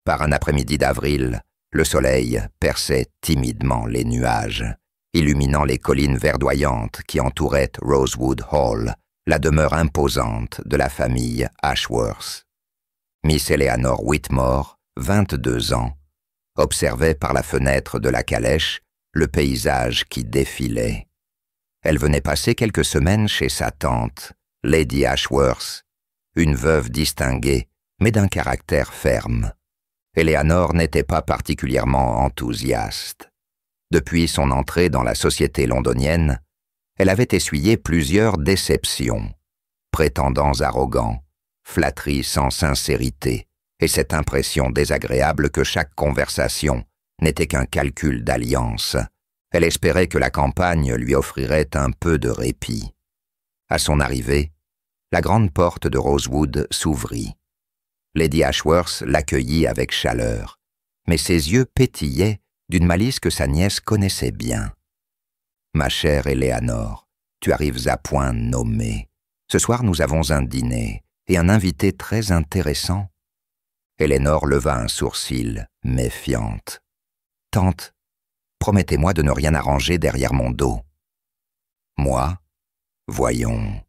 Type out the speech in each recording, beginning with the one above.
Par un après-midi d'avril, le soleil perçait timidement les nuages, illuminant les collines verdoyantes qui entouraient Rosewood Hall, la demeure imposante de la famille Ashworth. Miss Eleanor Whitmore, 22 ans, observait par la fenêtre de la calèche le paysage qui défilait. Elle venait passer quelques semaines chez sa tante, Lady Ashworth, une veuve distinguée, mais d'un caractère ferme. Eleanor n'était pas particulièrement enthousiaste. Depuis son entrée dans la société londonienne, elle avait essuyé plusieurs déceptions, prétendants arrogants, flatteries sans sincérité, et cette impression désagréable que chaque conversation n'était qu'un calcul d'alliance. Elle espérait que la campagne lui offrirait un peu de répit. À son arrivée, la grande porte de Rosewood s'ouvrit. Lady Ashworth l'accueillit avec chaleur, mais ses yeux pétillaient d'une malice que sa nièce connaissait bien. « Ma chère Eleanor, tu arrives à point nommé. Ce soir, nous avons un dîner et un invité très intéressant. » Eleanor leva un sourcil, méfiante. « Tante, promettez-moi de ne rien arranger derrière mon dos. »« Moi ? Voyons, »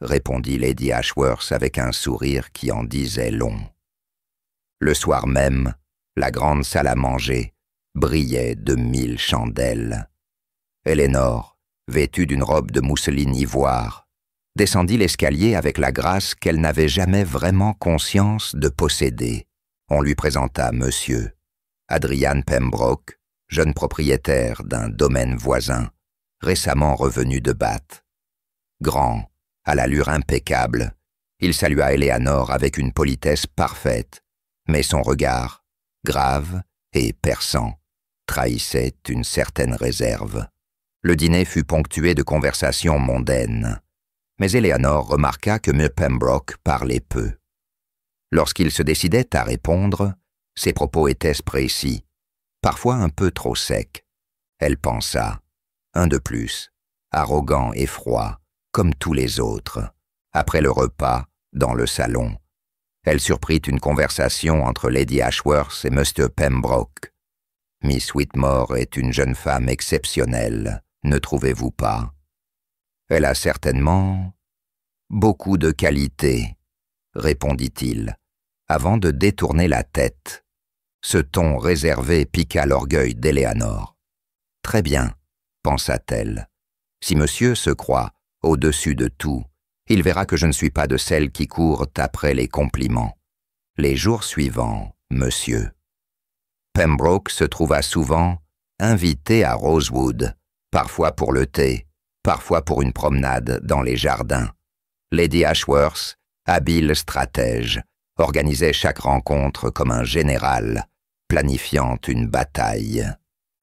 répondit Lady Ashworth avec un sourire qui en disait long. Le soir même, la grande salle à manger brillait de 1000 chandelles. Eleanor, vêtue d'une robe de mousseline ivoire, descendit l'escalier avec la grâce qu'elle n'avait jamais vraiment conscience de posséder. On lui présenta monsieur Adrian Pembroke, jeune propriétaire d'un domaine voisin, récemment revenu de Bath. Grand, à l'allure impeccable, il salua Eleanor avec une politesse parfaite, mais son regard, grave et perçant, trahissait une certaine réserve. Le dîner fut ponctué de conversations mondaines, mais Eleanor remarqua que M. Pembroke parlait peu. Lorsqu'il se décidait à répondre, ses propos étaient précis, parfois un peu trop secs. Elle pensa, un de plus, arrogant et froid, comme tous les autres. Après le repas, dans le salon, elle surprit une conversation entre Lady Ashworth et M. Pembroke. « Miss Whitmore est une jeune femme exceptionnelle, ne trouvez-vous pas? Elle a certainement beaucoup de qualités, » répondit-il, avant de détourner la tête. Ce ton réservé piqua l'orgueil d'Eleanor. « Très bien, » pensa-t-elle. « Si monsieur se croit au-dessus de tout, il verra que je ne suis pas de celles qui courent après les compliments. » Les jours suivants, monsieur Pembroke se trouva souvent invité à Rosewood, parfois pour le thé, parfois pour une promenade dans les jardins. Lady Ashworth, habile stratège, organisait chaque rencontre comme un général, planifiant une bataille.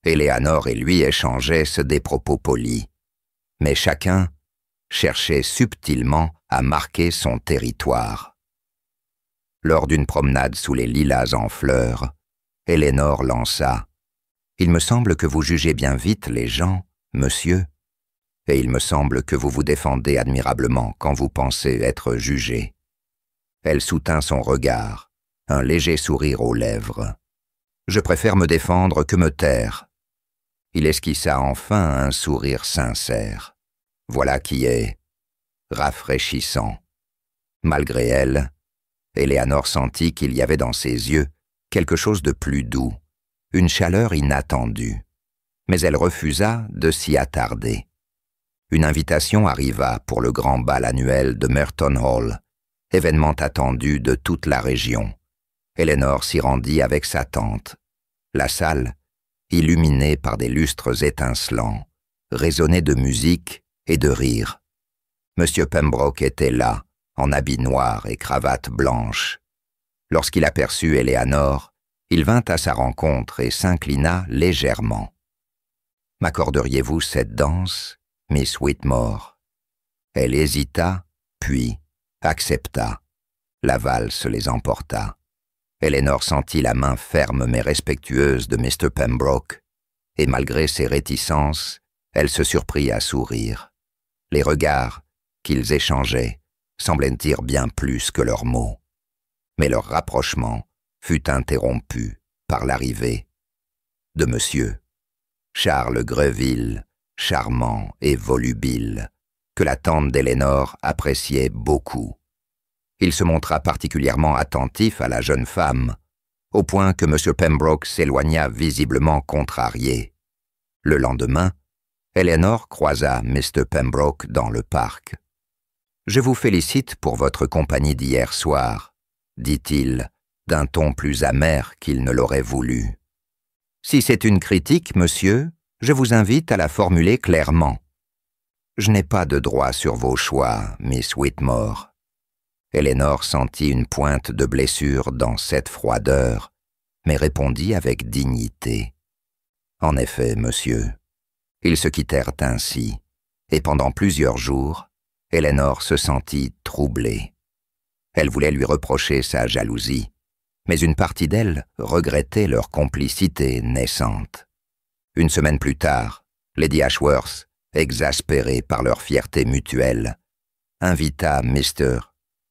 Eleanor et lui échangeaient des propos polis, mais chacun cherchait subtilement à marquer son territoire. Lors d'une promenade sous les lilas en fleurs, Eleanor lança « Il me semble que vous jugez bien vite les gens, monsieur, et il me semble que vous vous défendez admirablement quand vous pensez être jugé. » Elle soutint son regard, un léger sourire aux lèvres. « Je préfère me défendre que me taire. » Il esquissa enfin un sourire sincère. Voilà qui est rafraîchissant. Malgré elle, Eleanor sentit qu'il y avait dans ses yeux quelque chose de plus doux, une chaleur inattendue. Mais elle refusa de s'y attarder. Une invitation arriva pour le grand bal annuel de Merton Hall, événement attendu de toute la région. Eleanor s'y rendit avec sa tante. La salle, illuminée par des lustres étincelants, résonnait de musique et de rire. M. Pembroke était là, en habit noir et cravate blanche. Lorsqu'il aperçut Eleanor, il vint à sa rencontre et s'inclina légèrement. « M'accorderiez-vous cette danse, Miss Whitmore ?» Elle hésita, puis accepta. La valse les emporta. Eleanor sentit la main ferme mais respectueuse de Mr. Pembroke, et malgré ses réticences, elle se surprit à sourire. Les regards qu'ils échangeaient semblaient dire bien plus que leurs mots. Mais leur rapprochement fut interrompue par l'arrivée de Monsieur Charles Greville, charmant et volubile, que la tante d'Elénore appréciait beaucoup. Il se montra particulièrement attentif à la jeune femme, au point que M. Pembroke s'éloigna visiblement contrarié. Le lendemain, Elénore croisa Mr. Pembroke dans le parc. « Je vous félicite pour votre compagnie d'hier soir, » dit-il, d'un ton plus amer qu'il ne l'aurait voulu. « Si c'est une critique, monsieur, je vous invite à la formuler clairement. Je n'ai pas de droit sur vos choix, Miss Whitmore. » Elénore sentit une pointe de blessure dans cette froideur, mais répondit avec dignité. « En effet, monsieur. » Ils se quittèrent ainsi, et pendant plusieurs jours, Elénore se sentit troublée. Elle voulait lui reprocher sa jalousie, mais une partie d'elle regrettait leur complicité naissante. Une semaine plus tard, Lady Ashworth, exaspérée par leur fierté mutuelle, invita Mr.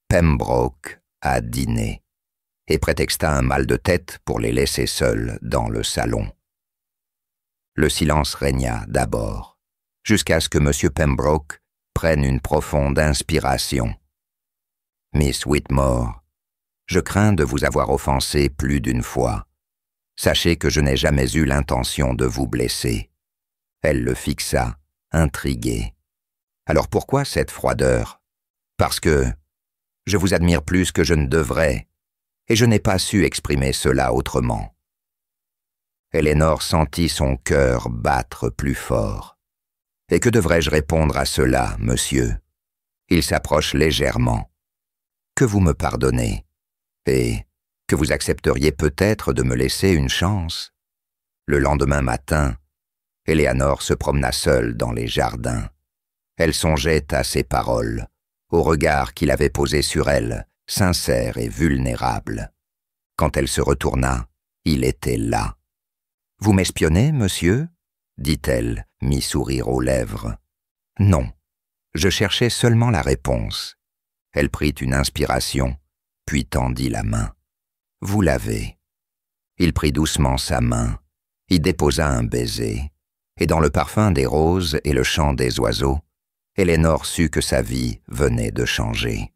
Pembroke à dîner et prétexta un mal de tête pour les laisser seuls dans le salon. Le silence régna d'abord, jusqu'à ce que M. Pembroke prenne une profonde inspiration. « Miss Whitmore, je crains de vous avoir offensé plus d'une fois. Sachez que je n'ai jamais eu l'intention de vous blesser. » Elle le fixa, intriguée. « Alors pourquoi cette froideur? Parce que je vous admire plus que je ne devrais, et je n'ai pas su exprimer cela autrement. » Elénore sentit son cœur battre plus fort. « Et que devrais-je répondre à cela, monsieur? » Il s'approche légèrement. « Que vous me pardonnez, et que vous accepteriez peut-être de me laisser une chance. » Le lendemain matin, Éléanore se promena seule dans les jardins. Elle songeait à ses paroles, au regard qu'il avait posé sur elle, sincère et vulnérable. Quand elle se retourna, il était là. « Vous m'espionnez, monsieur ?» dit-elle, mi-sourire aux lèvres. « Non, je cherchais seulement la réponse. » Elle prit une inspiration, puis tendit la main. « Vous l'avez. » Il prit doucement sa main, y déposa un baiser, et dans le parfum des roses et le chant des oiseaux, Elénore sut que sa vie venait de changer.